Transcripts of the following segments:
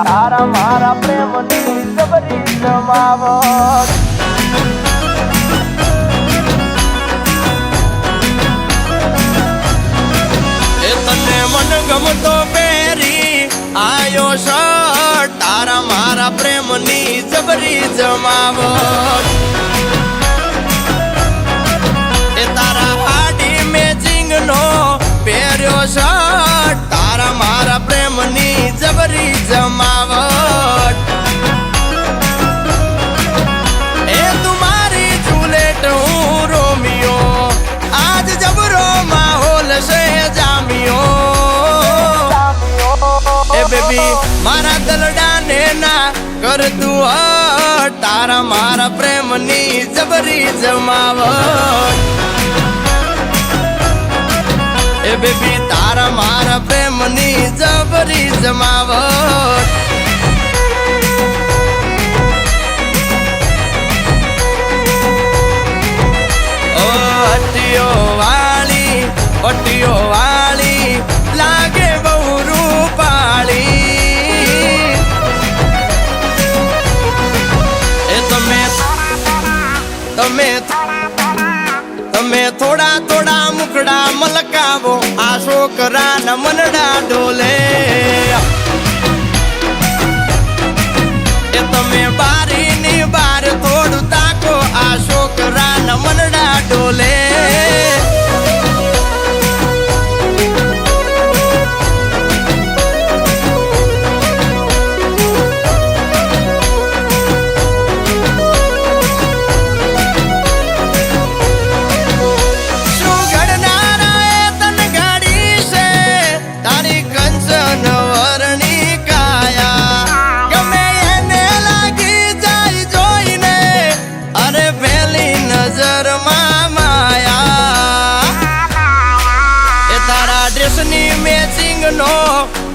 તારા મારા પ્રેમની જબરી જમાવટ એ તને મન ગમતો પહેરી આયો શર્ટ તારા મારા પ્રેમની જબરી જમાવટ એ તારા હાડી મેચિંગ નો પહેર્યો શર્ટ તારા મારા પ્રેમની જબરી જમાવટ એ તુમારી જુલેટ હું રોમિયો આજ જબરો માહોલ છે જામિયો એ બેબી મારા દલડાને ના કર તું હટ તારા મારા પ્રેમની જબરી જમાવટ એ બેબી તારા મારા પ્રેમની જબરી જમાવટ ઓ અટીઓ વાળી લાગે બહુ રૂપાળી એ તમે થોડા થોડા મુખડા મલકાવો આ છોકરાના મનડા ડોલે એ તમે બારીની બાર થોડું તાકો આ છોકરાના મનડા ડોલે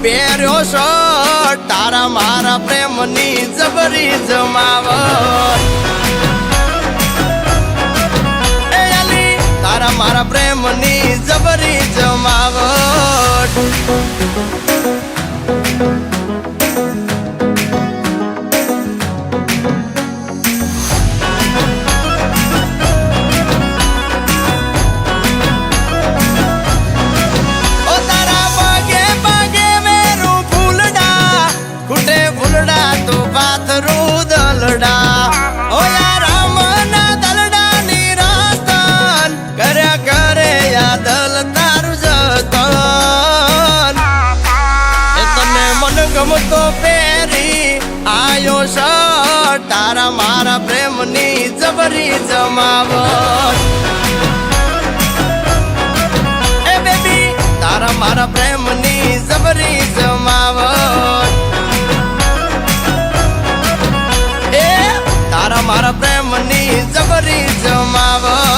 પહેર્યો શર્ટ તારા મારા પ્રેમની જબરી જમાવટ એ અલી તારા મારા પ્રેમની જબરી જમાવટ ગમતો પહેરી આયો શર્ટ તારા મારા પ્રેમની જબરી જમાવટ એ બેબી તારા મારા પ્રેમની જબરી જમાવટ એ તારા મારા પ્રેમની જબરી જમાવટ